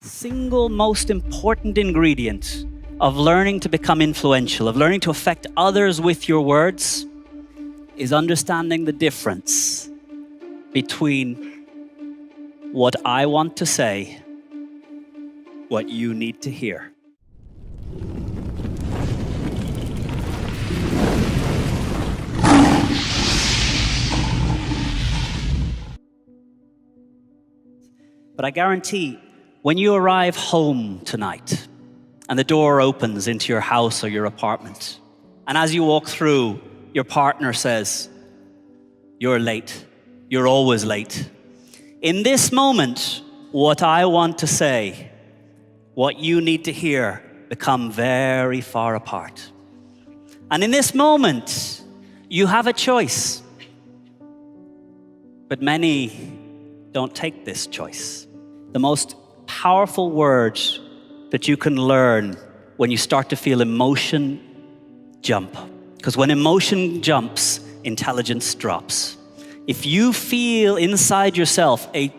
Single most important ingredient of learning to become influential, of learning to affect others with your words, is understanding the difference between what I want to say, what you need to hear. But I guarantee, when you arrive home tonight and the door opens into your house or your apartment, and as you walk through, your partner says, "You're late. You're always late." In this moment, what I want to say, what you need to hear, become very far apart. And in this moment, you have a choice. But many don't take this choice. The most powerful word that you can learn when you start to feel emotion jump. Because when emotion jumps, intelligence drops. If you feel inside yourself a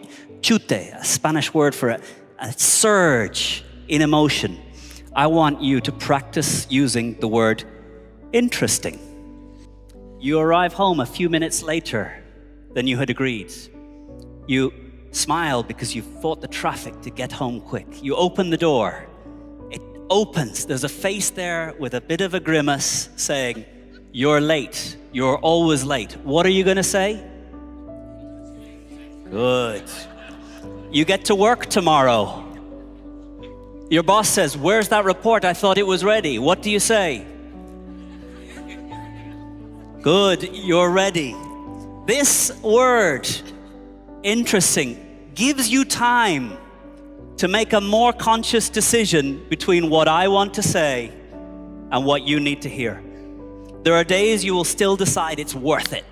chute, a Spanish word for a surge in emotion, I want you to practice using the word interesting. You arrive home a few minutes later than you had agreed. You smile because you fought the traffic to get home quick. You open the door. It opens. There's a face there with a bit of a grimace saying, "You're late. You're always late." What are you going to say? Good. You get to work tomorrow. Your boss says, "Where's that report? I thought it was ready." What do you say? Good. You're ready. This word, interesting, gives you time to make a more conscious decision between what I want to say and what you need to hear. There are days you will still decide it's worth it.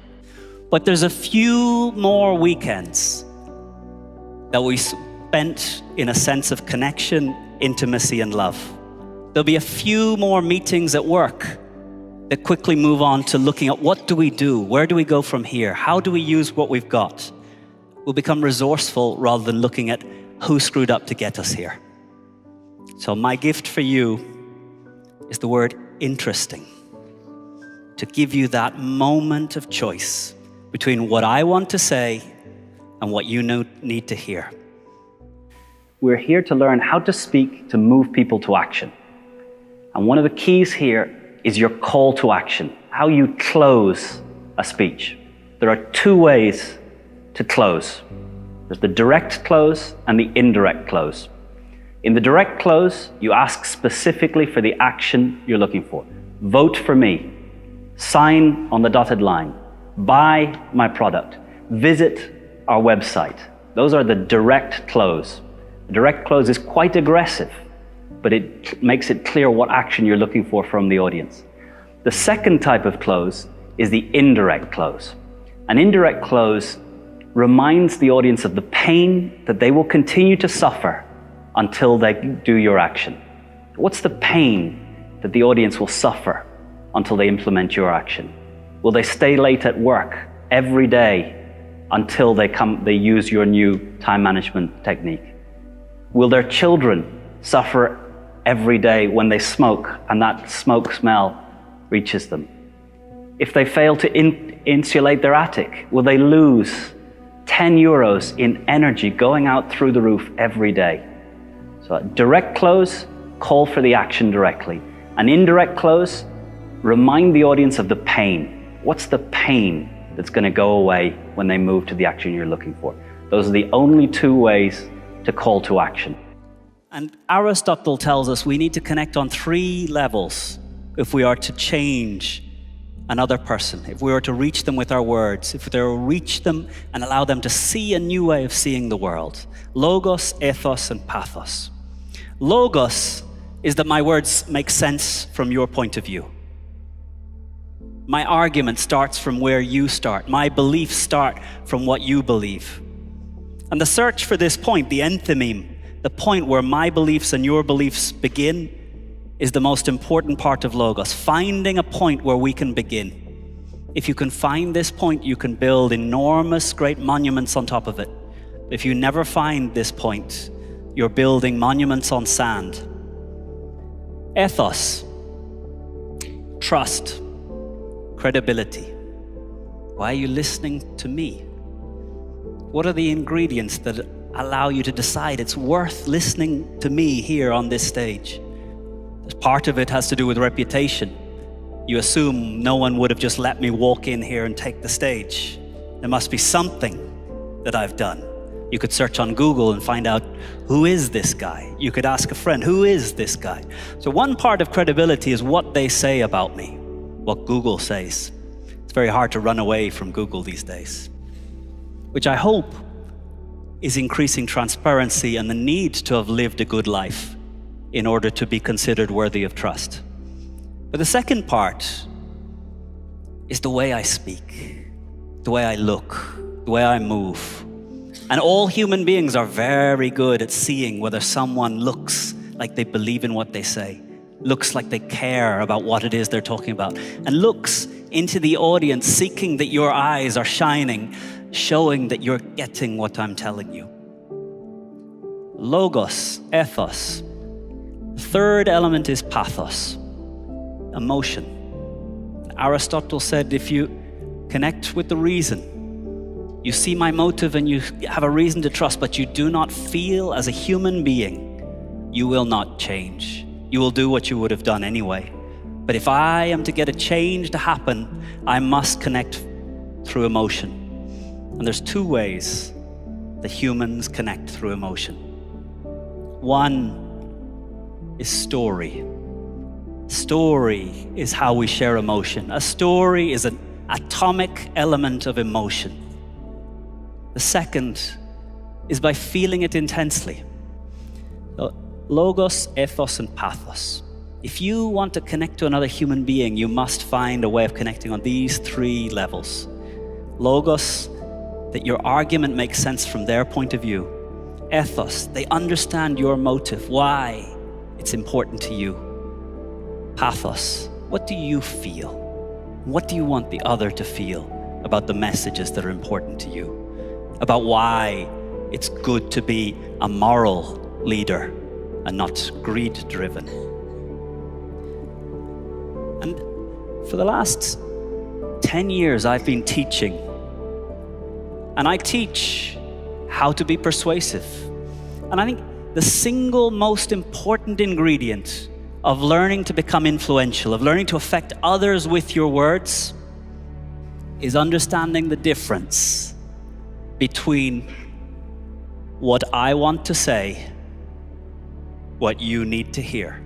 But there's a few more weekends that we spent in a sense of connection, intimacy, and love. There'll be a few more meetings at work that quickly move on to looking at what do we do? Where do we go from here? How do we use what we've got? We'll become resourceful rather than looking at who screwed up to get us here. So my gift for you is the word interesting, to give you that moment of choice between what I want to say and what you need to hear. We're here to learn how to speak to move people to action. And one of the keys here is your call to action, how you close a speech. There are two ways to close. There's the direct close and the indirect close. In the direct close, you ask specifically for the action you're looking for. Vote for me. Sign on the dotted line. Buy my product. Visit our website. Those are the direct close. The direct close is quite aggressive, but it makes it clear what action you're looking for from the audience. The second type of close is the indirect close. An indirect close reminds the audience of the pain that they will continue to suffer until they do your action. What's the pain that the audience will suffer until they implement your action? Will they stay late at work every day until they use your new time management technique? Will their children suffer every day when they smoke and that smoke smell reaches them? If they fail to insulate their attic, will they lose 10 euros in energy going out through the roof every day? So a direct close, call for the action directly. An indirect close, remind the audience of the pain. What's the pain that's going to go away when they move to the action you're looking for? Those are the only two ways to call to action. And Aristotle tells us we need to connect on three levels if we are to change another person, if we are to reach them with our words, if we are to reach them and allow them to see a new way of seeing the world. Logos, ethos, and pathos. Logos is that my words make sense from your point of view. My argument starts from where you start. My beliefs start from what you believe. And the search for this point, the enthymeme, the point where my beliefs and your beliefs begin, is the most important part of Logos. Finding a point where we can begin. If you can find this point, you can build enormous, great monuments on top of it. If you never find this point, You're building monuments on sand. Ethos, trust, credibility. Why are you listening to me? What are the ingredients that allow you to decide it's worth listening to me here on this stage? Part of it has to do with reputation. You assume no one would have just let me walk in here and take the stage. There must be something that I've done. You could search on Google and find out, who is this guy? You could ask a friend, who is this guy? So one part of credibility is what they say about me, what Google says. It's very hard to run away from Google these days, which I hope is increasing transparency and the need to have lived a good life in order to be considered worthy of trust. But the second part is the way I speak, the way I look, the way I move. And all human beings are very good at seeing whether someone looks like they believe in what they say, looks like they care about what it is they're talking about, and looks into the audience seeking that your eyes are shining, showing that you're getting what I'm telling you. Logos, ethos. The third element is pathos, emotion. Aristotle said, if you connect with the reason, you see my motive and you have a reason to trust, but you do not feel as a human being, you will not change. You will do what you would have done anyway. But if I am to get a change to happen, I must connect through emotion. And there's two ways that humans connect through emotion. One is story. Story is how we share emotion. A story is an atomic element of emotion. The second is by feeling it intensely. Logos, ethos, and pathos. If you want to connect to another human being, you must find a way of connecting on these three levels. Logos, that your argument makes sense from their point of view. Ethos, they understand your motive, why it's important to you. Pathos, what do you feel? What do you want the other to feel about the messages that are important to you? About why it's good to be a moral leader and not greed-driven. And for the last 10 years, I've been teaching. And I teach how to be persuasive. And I think the single most important ingredient of learning to become influential, of learning to affect others with your words, is understanding the difference between what I want to say, what you need to hear.